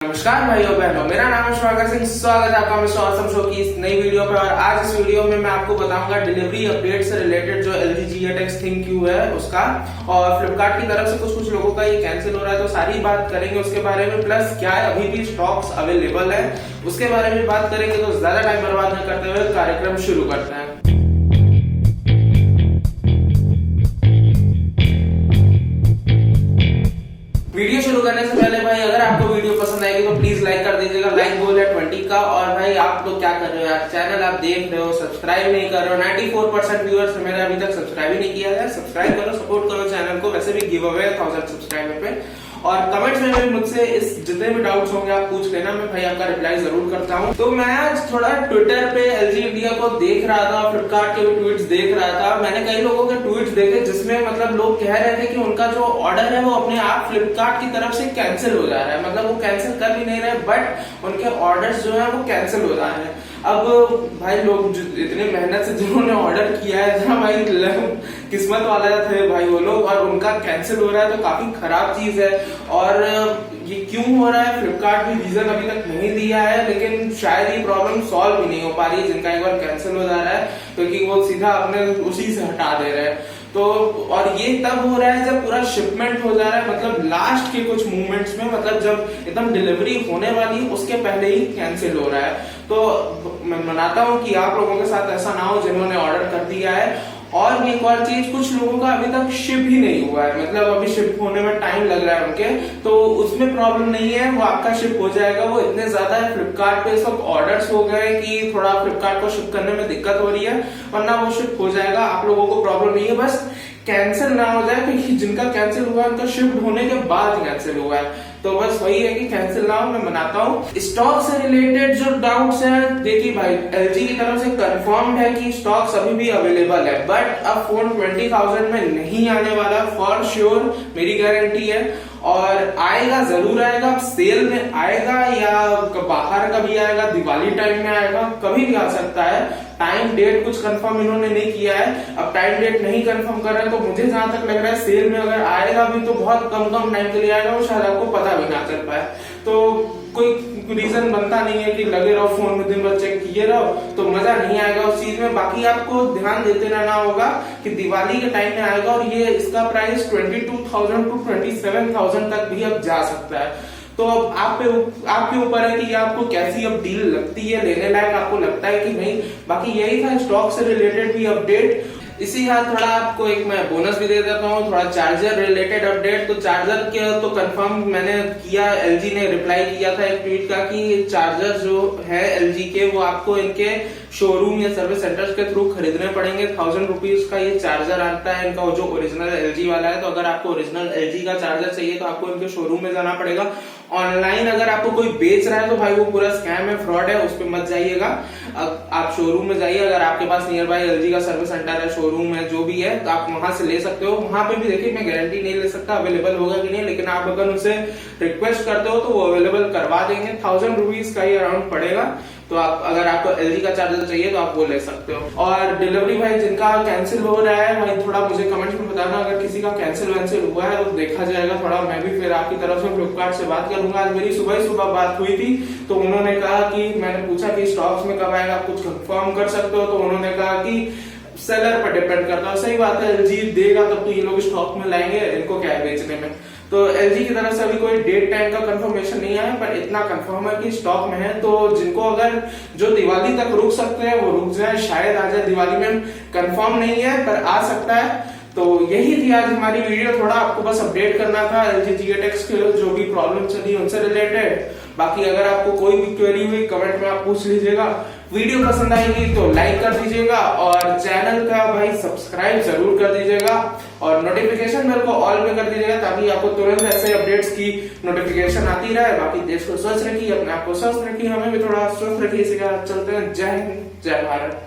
नमस्कार भाइयों बहनों, मेरा नाम है रॉकर्ज। स्वागत है आपका मिस्टर ऑसम शो की इस नई वीडियो पे। और आज इस वीडियो में मैं आपको बताऊंगा डिलीवरी अपडेट से रिलेटेड जो LG G8X थिंक क्यू है उसका, और फ्लिपकार्ट की तरफ से कुछ लोगों का ये कैंसिल हो रहा है, तो सारी बात करेंगे उसके बारे में। प्लस क्या अभी भी स्टॉक्स अवेलेबल है उसके बारे में बात करेंगे। तो ज्यादा टाइम बर्बाद न करते हुए कार्यक्रम शुरू करते हैं। वीडियो शुरू करने से पहले भाई, अगर आपको वीडियो पसंद आएगी तो प्लीज लाइक कर दीजिएगा। लाइक गोल है 20 का। और भाई आप लोग क्या कर रहे हो यार, चैनल आप देख रहे हो, सब्सक्राइब नहीं कर रहे हो। 94% व्यूअर्स मेरे अभी तक सब्सक्राइब ही नहीं किया है। सब्सक्राइब करो, सपोर्ट करो चैनल को। वैसे भी गिव अवे 1000 सब्सक्राइबर पे। और कमेंट्स में भी मुझसे इस जितने भी डाउट्स होंगे आप पूछ लेना, मैं भाई आपका रिप्लाई जरूर करता हूँ। तो मैं आज थोड़ा ट्विटर पे LG इंडिया को देख रहा था, फ्लिपकार्ट के भी ट्वीट्स देख रहा था। मैंने कई लोगों के ट्वीट्स देखे जिसमें मतलब लोग कह रहे थे कि उनका जो ऑर्डर है वो अपने आप फ्लिपकार्ट की तरफ से कैंसिल हो जा रहा है। मतलब वो कैंसिल कर भी नहीं रहे, बट उनके ऑर्डर्स जो है वो कैंसिल हो जा रहे हैं। अब भाई लोग इतने मेहनत से जिन्होंने ऑर्डर किया है ना भाई, किस्मत वाला थे भाई वो लोग, और उनका कैंसिल हो रहा है तो काफी खराब चीज है। और ये क्यों हो रहा है, फ्लिपकार्ट भी रीजन अभी तक नहीं दिया है, लेकिन शायद ये प्रॉब्लम सॉल्व भी नहीं हो पा रही है जिनका एक बार कैंसिल हो जा रहा है, क्योंकि वो सीधा अपने उसी से हटा दे रहे हैं। तो और ये तब हो रहा है जब पूरा शिपमेंट हो जा रहा है, मतलब लास्ट के कुछ मूवमेंट्स में, मतलब जब एकदम डिलीवरी होने वाली है उसके पहले ही कैंसिल हो रहा है। तो मैं मनाता हूँ कि आप लोगों के साथ ऐसा ना हो जिन्होंने ऑर्डर कर दिया है। और एक और चीज, कुछ लोगों का अभी तक शिप ही नहीं हुआ है, मतलब अभी शिप होने में टाइम लग रहा है उनके, तो उसमें प्रॉब्लम नहीं है, वो आपका शिप हो जाएगा। वो इतने ज्यादा है फ्लिपकार्ट पे सब ऑर्डर्स हो गए कि थोड़ा फ्लिपकार्ट को शिप करने में दिक्कत हो रही है, वरना वो शिप हो जाएगा। आप लोगों को प्रॉब्लम नहीं है, बस कैंसिल ना हो जाए, क्योंकि जिनका कैंसिल हुआ है उनका शिफ्ट होने के बाद कैंसिल हुआ है। तो बस वही है कि कैंसिल ना हो, मैं मनाता हूँ। स्टॉक से रिलेटेड जो डाउट्स हैं, देखिए भाई LG की तरफ से कंफर्म है कि स्टॉक्स अभी भी अवेलेबल है, बट अब फोन 20,000 में नहीं आने वाला, फॉर श्योर मेरी गारंटी है। और आएगा, जरूर आएगा, सेल में आएगा या बाहर कभी आएगा, दिवाली टाइम में आएगा, कभी भी आ सकता है। टाइम डेट कुछ कंफर्म इन्होंने नहीं किया है। अब टाइम डेट नहीं कंफर्म कर रहे हैं, तो मुझे जहां तक लग रहा है सेल में अगर आएगा भी तो बहुत कम टाइम के लिए आएगा, वो शायद आपको पता भी ना चल पाए। तो कोई रीजन बनता नहीं है कि लगे रहो फोन में, दिन भर चेक किए रहो, तो मजा नहीं आएगा उस चीज में। बाकी आपको ध्यान देते रहना होगा कि दिवाली के टाइम में आएगा, और ये इसका प्राइस 22,000 to 27,000 तक भी अब जा सकता है। तो अब आपके ऊपर है कि आपको कैसी अब डील लगती है, लेने लायक आपको लगता है कि नहीं। बाकी यही था स्टॉक से रिलेटेड भी अपडेट। इसी साथ थोड़ा आपको एक मैं बोनस भी दे देता हूँ, थोड़ा चार्जर रिलेटेड अपडेट। तो चार्जर के तो कंफर्म मैंने किया, LG ने रिप्लाई किया था एक ट्वीट का कि चार्जर जो है LG के, वो आपको इनके शोरूम या सर्विस सेंटर्स के थ्रू खरीदने पड़ेंगे। 1000 रुपीज का ये चार्जर आता है इनका, जो ओरिजिनल LG वाला है। तो अगर आपको ओरिजिनल LG का चार्जर चाहिए तो आपको इनके शोरूम में जाना पड़ेगा। ऑनलाइन अगर आपको कोई बेच रहा है तो भाई वो पूरा स्कैम है, फ्रॉड है, उस पर मत जाइएगा। आप शोरूम में जाइए, अगर आपके पास नियर बाय LG का सर्विस सेंटर है, शोरूम है, जो भी है, तो आप वहां से ले सकते हो। वहां पे भी देखिए, मैं गारंटी नहीं ले सकता अवेलेबल होगा कि नहीं, लेकिन आप अगर उनसे रिक्वेस्ट करते हो तो वो अवेलेबल करवा देंगे। 1000 रुपीज का ही अराउंड पड़ेगा। तो आप अगर आपको LG का चार्जर चाहिए तो आप वो ले सकते हो। और डिलीवरी भाई जिनका कैंसिल हो रहा है भाई, थोड़ा मुझे कमेंट्स में बताना अगर किसी का कैंसिल वैंसिल हुआ है, तो देखा जाएगा। थोड़ा मैं भी फिर आपकी तरफ से फ्लिपकार्ट से बात करूंगा। आज मेरी सुबह बात हुई थी, तो उन्होंने कहा कि, मैंने पूछा कि स्टॉक्स में कब आएगा, कुछ कंफर्म कर सकते हो, तो उन्होंने कहा कि सेलर पर डिपेंड करता है। सही बात है, LG देगा तब तो ये लोग स्टॉक में लाएंगे, इनको क्या है बेचने में। तो LG की तरफ से अभी कोई डेट टाइम का कंफर्मेशन नहीं आया, पर इतना कंफर्म है कि स्टॉक में है। तो जिनको अगर जो दिवाली तक रुक सकते हैं वो रुक जाए, शायद आ जाए दिवाली में, कंफर्म नहीं है पर आ सकता है। तो यही थी आज हमारी वीडियो, थोड़ा आपको बस अपडेट करना था LG G8X के जो भी प्रॉब्लम चली उनसे रिलेटेड। बाकी अगर आपको कोई भी क्वेरी हुई कमेंट में आप पूछ लीजिएगा। वीडियो पसंद आएगी तो लाइक कर दीजिएगा, और चैनल का भाई सब्सक्राइब जरूर कर दीजिएगा, और नोटिफिकेशन बेल को ऑल पे कर दीजिएगा, ताकि आपको तुरंत ऐसे अपडेट्स की नोटिफिकेशन आती रहे। बाकी देश को स्वस्थ रखिए, अपने आप को स्वस्थ रखिए, हमें भी थोड़ा स्वस्थ रखिए। इसी के साथ चलते हैं। जय हिंद, जय भारत।